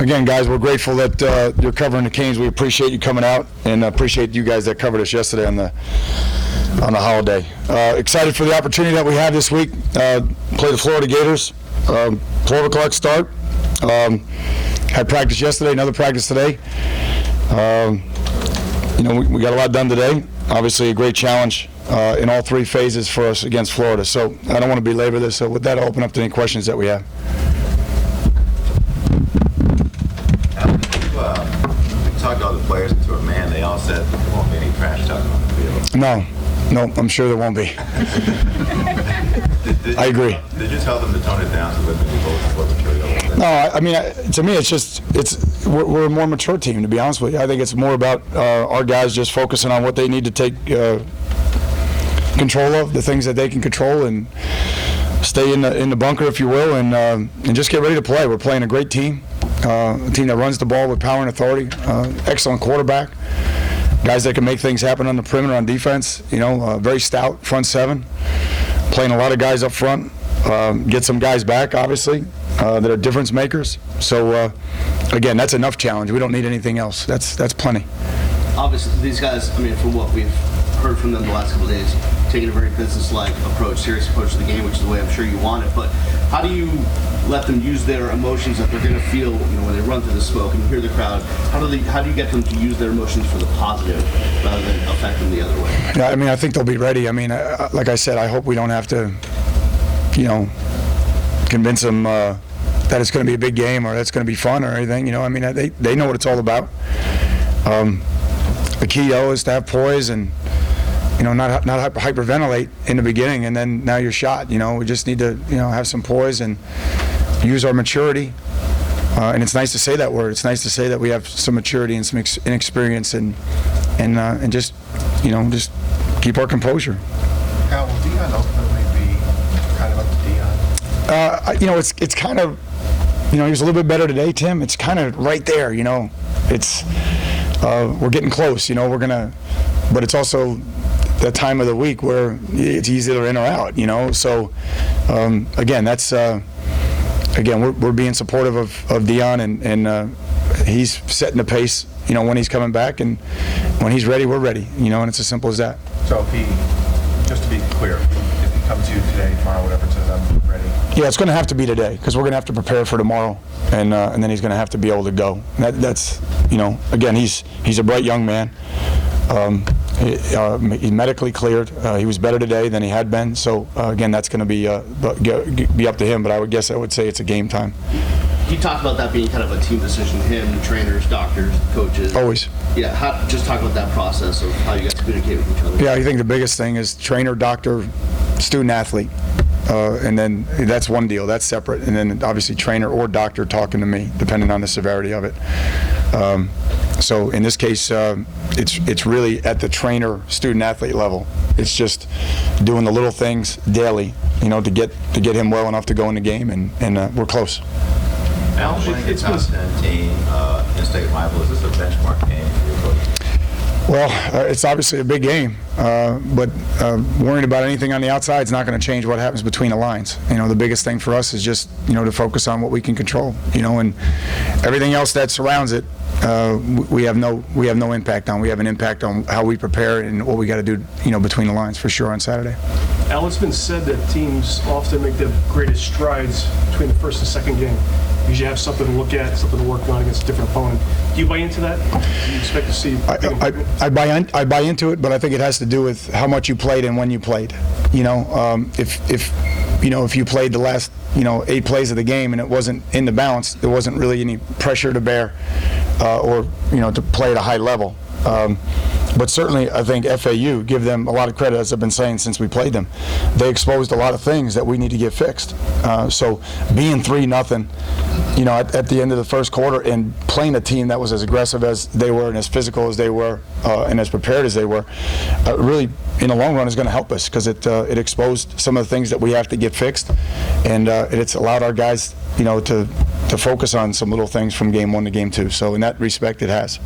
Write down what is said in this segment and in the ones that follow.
Again, guys, we're grateful that you're covering the Canes. We appreciate you coming out, and appreciate you guys that covered us yesterday on the holiday. Excited for the opportunity that we have this week. Play the Florida Gators. 12 o'clock start. Had practice yesterday, another practice today. We got a lot done today. Obviously, a great challenge in all three phases for us against Florida. So I don't want to belabor this. So with that, I'll open up to any questions that we have. You talked all the players into a man. They all said there won't be any trash talking on the field. No, I'm sure there won't be. I agree. Did you tell them to tone it down so that they both were mature? No, I mean, to me, we're a more mature team, to be honest with you. I think it's more about our guys just focusing on what they need to take control of, the things that they can control, and stay in the bunker, if you will, and just get ready to play. We're playing a great team, a team that runs the ball with power and authority, excellent quarterback, guys that can make things happen on the perimeter on defense, very stout front seven, playing a lot of guys up front, get some guys back, obviously, that are difference makers. So, again, that's enough challenge. We don't need anything else. That's plenty. Obviously, these guys, from what we've heard from them the last couple of days, taking a very business-like approach, serious approach to the game, which is the way I'm sure you want it. But how do you let them use their emotions that they're going to feel, when they run through the smoke and hear the crowd? How do you get them to use their emotions for the positive rather than affect them the other way? Yeah, I think they'll be ready. Like I said, I hope we don't have to, convince them that it's going to be a big game or that's going to be fun or anything. They know what it's all about. The key, though, is to have poise and not hyperventilate in the beginning, and then now you're shot. We just need to have some poise and use our maturity. And it's nice to say that word. It's nice to say that we have some maturity and some experience, and just just keep our composure. Al, will Deion ultimately be kind of up to Deion? It's kind of, he was a little bit better today, Tim. It's kind of right there. It's we're getting close. But it's also that time of the week where it's either in or out, So, again, that's we're being supportive of Deion, and he's setting the pace, when he's coming back, and when he's ready, we're ready, and it's as simple as that. So just to be clear, if he comes to you today, tomorrow, whatever, and says, I'm ready. Yeah, it's going to have to be today, because we're going to have to prepare for tomorrow, and then he's going to have to be able to go. That's again, he's a bright young man. He's medically cleared. He was better today than he had been. So again, that's going to be up to him. But I would say it's a game time. You talked about that being kind of a team decision. Him, the trainers, doctors, coaches. Always. Yeah. Just talk about that process of how you guys communicate with each other. Yeah, I think the biggest thing is trainer, doctor, student athlete. And then that's one deal. That's separate. And then obviously trainer or doctor talking to me, depending on the severity of it. So in this case, it's really at the trainer, student athlete level. It's just doing the little things daily, to get him well enough to go in the game, and we're close. Al, it's top 10 team in state rival. Is this a benchmark game for your coach? Well, it's obviously a big game, but worrying about anything on the outside is not going to change what happens between the lines. The biggest thing for us is just to focus on what we can control. And everything else that surrounds it, we have no impact on. We have an impact on how we prepare and what we got to do, between the lines for sure on Saturday. Al, it's been said that teams often make the greatest strides between the first and second game. Because you have something to look at, something to work on against a different opponent. Do you buy into that? Do you expect to see? I buy into it, but I think it has to do with how much you played and when you played. If you played the last 8 plays of the game and it wasn't in the balance, there wasn't really any pressure to bear, or to play at a high level. But certainly, I think FAU, give them a lot of credit, as I've been saying since we played them. They exposed a lot of things that we need to get fixed. So being 3-0, at the end of the first quarter, and playing a team that was as aggressive as they were and as physical as they were and as prepared as they were, really, in the long run, is going to help us, because it exposed some of the things that we have to get fixed, and it's allowed our guys, to focus on some little things from game 1 to game 2. So in that respect, it has.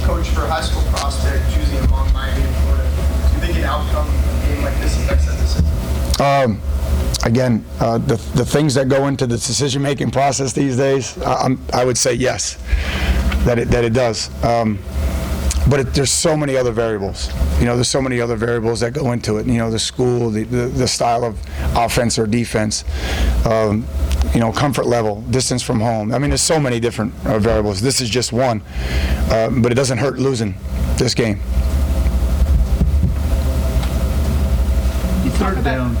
Coach, for a high school prospect choosing among Miami and Florida, do you think an outcome of a game like this affects that decision? again, the things that go into the decision-making process these days, I would say yes, that it does. But there's so many other variables. There's so many other variables that go into it. The school, the style of offense or defense, comfort level, distance from home. I mean, there's so many different variables. This is just one, but it doesn't hurt losing this game. The third down,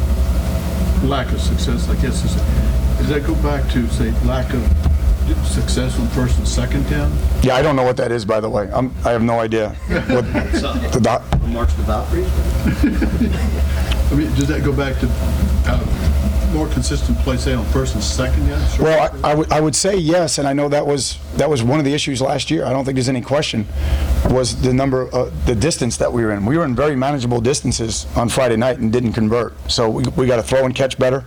lack of success, I guess, does that go back to, say, lack of success on first and second down? Yeah, I don't know what that is, by the way. I have no idea. What The March of the Valkyries? I mean, does that go back to more consistent play, say, on first and second down? Sure. Well, I would say yes, and I know that was one of the issues last year. I don't think there's any question. Was the distance that we were in. We were in very manageable distances on Friday night and didn't convert. So we got to throw and catch better,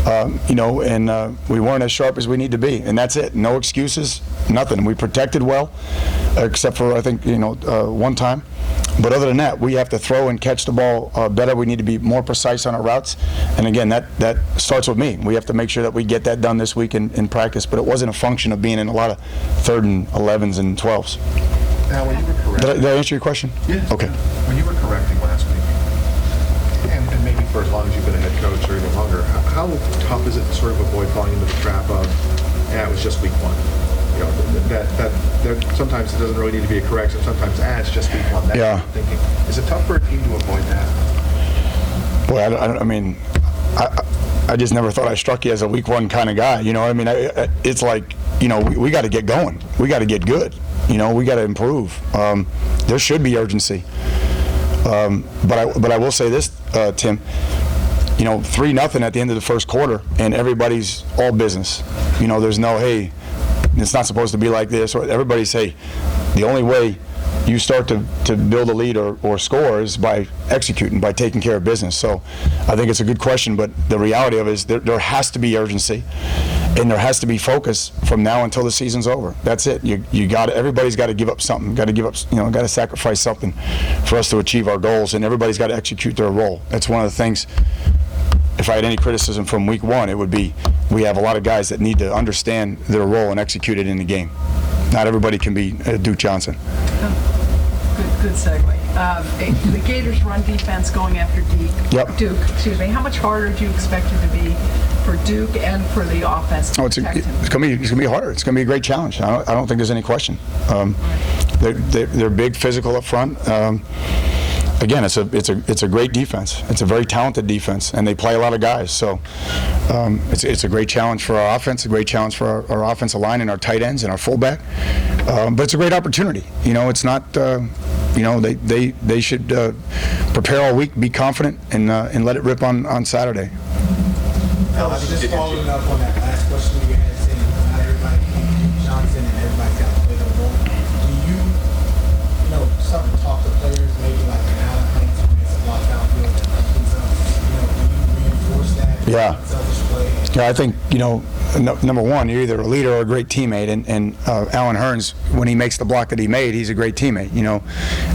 and we weren't as sharp as we need to be, and that's it. No excuses, nothing. We protected well, except for I think one time. But other than that, we have to throw and catch the ball better. We need to be more precise on our routes. And again, that starts with me. We have to make sure that we get that done this week in practice. But it wasn't a function of being in a lot of 3rd and 11s and 12s. Now, when you were correcting, Did I answer your question? Yeah. Okay. when you were correcting last week, and maybe for as long as you've been a head coach or even longer, how tough is it to sort of avoid falling into the trap of, it was just week one? That sometimes it doesn't really need to be a correction. Sometimes, it's just week one. That's Yeah. what I'm thinking. Is it tough for a team to avoid that? Boy, I just never thought I struck you as a week one kind of guy. It's like, we got to get going. We got to get good. We got to improve. There should be urgency. But I will say this, Tim. 3-0 at the end of the first quarter, and everybody's all business. There's no, hey, it's not supposed to be like this. Or everybody say, the only way you start to build a lead or score is by executing, by taking care of business. So I think it's a good question, but the reality of it is there has to be urgency, and there has to be focus from now until the season's over. That's it. Everybody's got to give up something. Got to sacrifice something for us to achieve our goals, and everybody's got to execute their role. That's one of the things. If I had any criticism from week one, it would be we have a lot of guys that need to understand their role and execute it in the game. Not everybody can be Duke Johnson. Good segue. The Gators' run defense going after Duke. How much harder do you expect it to be for Duke and for the offense to protect him? It's going to be harder. It's going to be a great challenge. I don't think there's any question. They're big, physical up front. Again, it's a great defense. It's a very talented defense, and they play a lot of guys. So it's a great challenge for our offense, a great challenge for our offensive line and our tight ends and our fullback. But it's a great opportunity. It's not. They should prepare all week, be confident, and let it rip on Saturday. Just following up on that last question you had, saying not everybody can Johnson and everybody's got to play their role. Do you start to talk to players, maybe like an Allen Hurns who makes a block downfield that opens up? Do you reinforce that? Yeah. Selfish play? Yeah, I think, number one, you're either a leader or a great teammate, and Allen Hurns, when he makes the block that he made, he's a great teammate.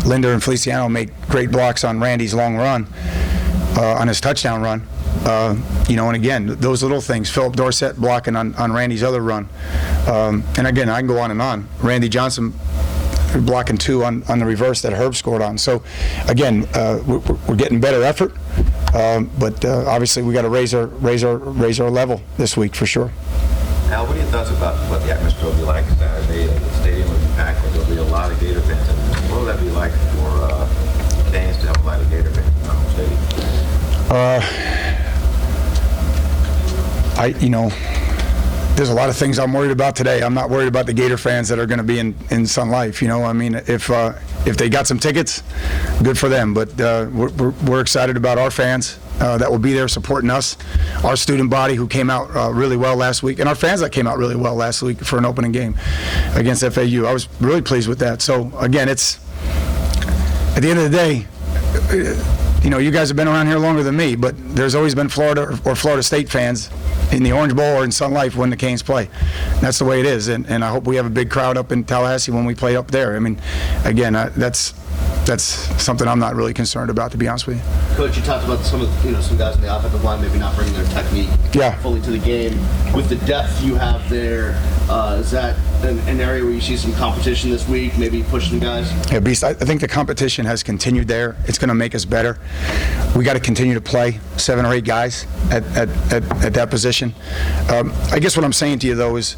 Linder and Feliciano make great blocks on Randy's long run, on his touchdown run. And again, those little things, Philip Dorsett blocking on Randy's other run. And again, I can go on and on. Randy Johnson blocking 2 on the reverse that Herb scored on. So again, we're getting better effort, but obviously we got to raise our level this week for sure. Al, what are your thoughts about what the atmosphere will be like Saturday? The stadium will be packed, but there'll be a lot of Gator fans. And what will that be like for Canes to have a lot of Gator fans in their home stadium? There's a lot of things I'm worried about today. I'm not worried about the Gator fans that are going to be in Sun Life. If they got some tickets, good for them. But we're excited about our fans that will be there supporting us, our student body who came out really well last week, and our fans that came out really well last week for an opening game against FAU. I was really pleased with that. So again, it's at the end of the day. You guys have been around here longer than me, but there's always been Florida or Florida State fans in the Orange Bowl or in Sun Life when the Canes play. That's the way it is, and I hope we have a big crowd up in Tallahassee when we play up there. Again, that's that's something I'm not really concerned about, to be honest with you. Coach, you talked about some guys in the offensive line maybe not bringing their technique fully to the game. With the depth you have there, is that an area where you see some competition this week, maybe pushing the guys? Yeah, Beast, I think the competition has continued there. It's going to make us better. We got to continue to play 7 or 8 guys at that position. I guess what I'm saying to you, though, is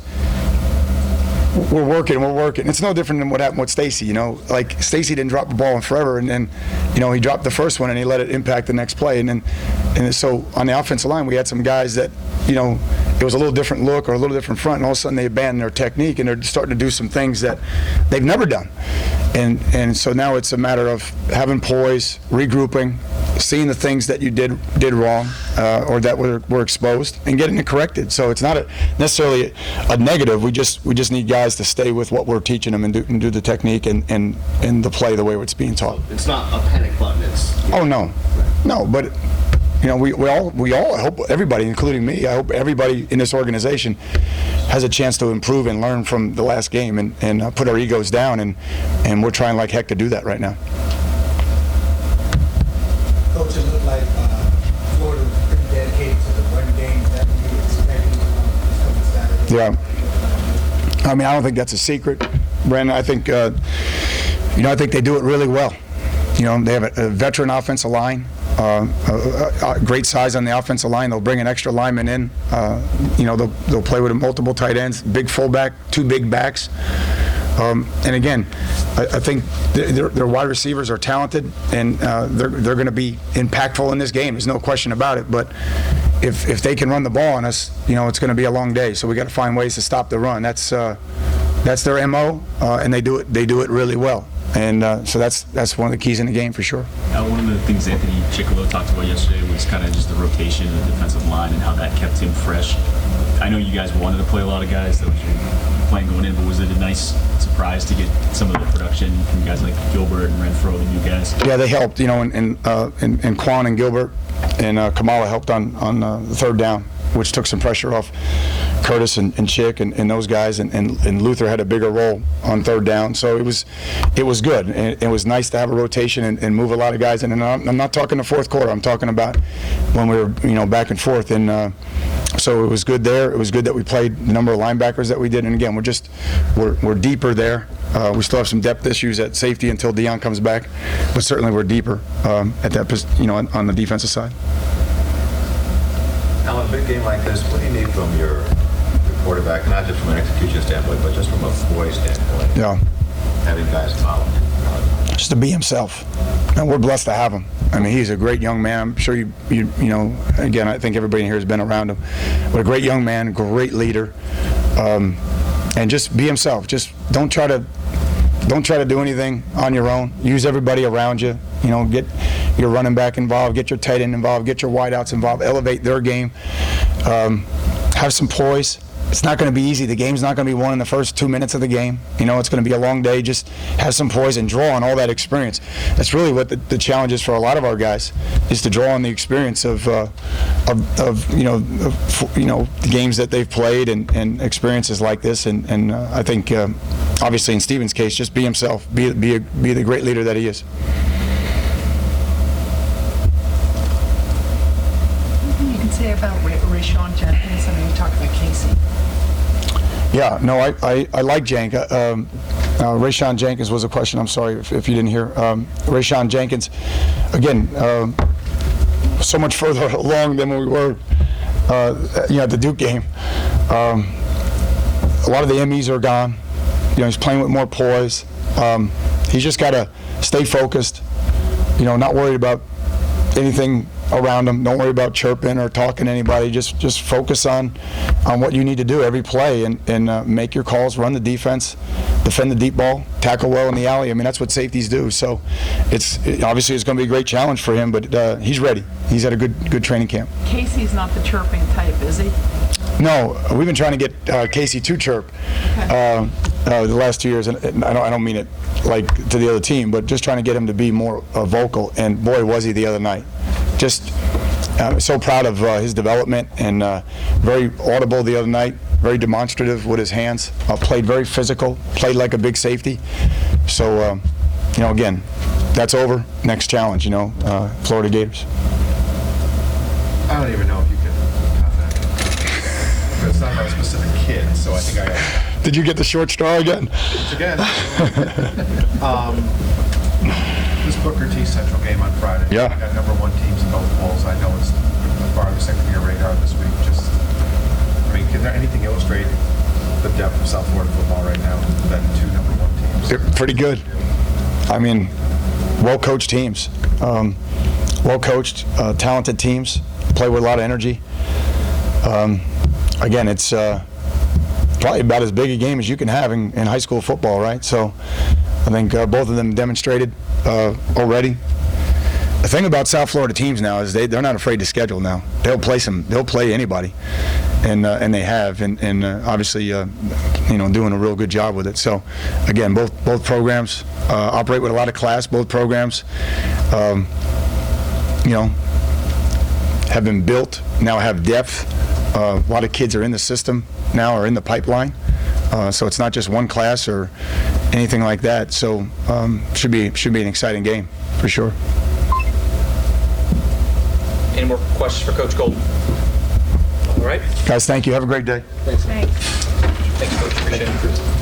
we're working. It's no different than what happened with Stacy. Like Stacy didn't drop the ball in forever, and then, he dropped the first one and he let it impact the next play. And so on the offensive line, we had some guys that, it was a little different look or a little different front, and all of a sudden they abandoned their technique and they're starting to do some things that they've never done. And so now it's a matter of having poise, regrouping, seeing the things that you did wrong or that were exposed, and getting it corrected. So it's not necessarily a negative. We just need guys to stay with what we're teaching them and do the technique and the play the way it's being taught. It's not a panic button. Oh no, no, but. We all, I hope everybody, including me, I hope everybody in this organization has a chance to improve and learn from the last game and put our egos down, and we're trying like heck to do that right now. Coach, it looked like Florida was pretty dedicated to the run game. Is that what you expected this coming Saturday? Yeah. I don't think that's a secret, Brandon. I think, I think they do it really well. They have a veteran offensive line. Great size on the offensive line. They'll bring an extra lineman in. They'll play with multiple tight ends, big fullback, 2 big backs. And again, I think their wide receivers are talented, and they're going to be impactful in this game. There's no question about it. But if they can run the ball on us, it's going to be a long day. So we got to find ways to stop the run. That's their MO, and they do it really well. And so that's one of the keys in the game for sure. One of the things Anthony Chickolo talked about yesterday was kind of just the rotation of the defensive line and how that kept him fresh. I know you guys wanted to play a lot of guys that was your plan going in, but was it a nice surprise to get some of the production from guys like Gilbert and Renfro, the new guys? Yeah, they helped. And Quan and Gilbert and Kamala helped on the third down, which took some pressure off Curtis and Chick and those guys, and Luther had a bigger role on third down. So it was good. And it was nice to have a rotation and move a lot of guys. And I'm not talking the fourth quarter. I'm talking about when we were back and forth. And so it was good there. It was good that we played the number of linebackers that we did. And again, we're deeper there. We still have some depth issues at safety until Deion comes back, but certainly we're deeper at that on the defensive side. Now, in a big game like this, what do you need from your quarterback, not just from an execution standpoint, but just from a voice standpoint? Yeah. Having guys follow him. Just to be himself. And we're blessed to have him. I mean, he's a great young man. I'm sure you again, I think everybody in here has been around him. But a great young man, great leader. And just be himself. Just don't try to do anything on your own. Use everybody around you. Get your running back involved, get your tight end involved, get your wideouts involved, elevate their game. Have some poise. It's not going to be easy. The game's not going to be won in the first 2 minutes of the game. It's going to be a long day. Just have some poise and draw on all that experience. That's really what the challenge is for a lot of our guys, is to draw on the experience of the games that they've played and experiences like this. And I think, obviously in Steven's case, just be himself. Be the great leader that he is. You can say about Rayshawn Jenkins. I mean, you talked about Casey. Yeah, no, I like Jank. Rayshawn Jenkins was a question. I'm sorry if you didn't hear. Rayshawn Jenkins, again, so much further along than we were, at the Duke game. A lot of the MEs are gone. He's playing with more poise. He's just got to stay focused. Not worried about anything around him. Don't worry about chirping or talking to anybody. Just focus on what you need to do every play and make your calls, run the defense, defend the deep ball, tackle well in the alley. I mean, that's what safeties do. So obviously it's going to be a great challenge for him, but he's ready. He's had a good training camp. Casey's not the chirping type, is he? No, we've been trying to get Casey to chirp the last 2 years, and I don't mean it like to the other team, but just trying to get him to be more vocal. And boy, was he the other night! Just so proud of his development, and very audible the other night. Very demonstrative with his hands. Played very physical. Played like a big safety. So again, that's over. Next challenge, Florida Gators. I don't even know if you can top that. It's not about a specific kid, so I think I Did you get the short straw again? again. This Booker T Central game on Friday. Yeah. We got number one teams in both bowls. I know it's the farthest thing from your radar this week. Can there anything illustrate the depth of South Florida football right now than two number one teams? They're pretty good. I mean, well-coached teams. Well-coached, talented teams. Play with a lot of energy. Again, it's probably about as big a game as you can have in high school football, right? So I think both of them demonstrated already. The thing about South Florida teams now is they're not afraid to schedule now. They'll play anybody, and they have, and obviously doing a real good job with it. So again, both programs operate with a lot of class. Both programs, have been built, now have depth. A lot of kids are in the system now, or in the pipeline. So it's not just one class or anything like that. So should be an exciting game for sure. Any more questions for Coach Golden? All right. Guys, thank you. Have a great day. Thanks. Thanks, Coach. Appreciate it.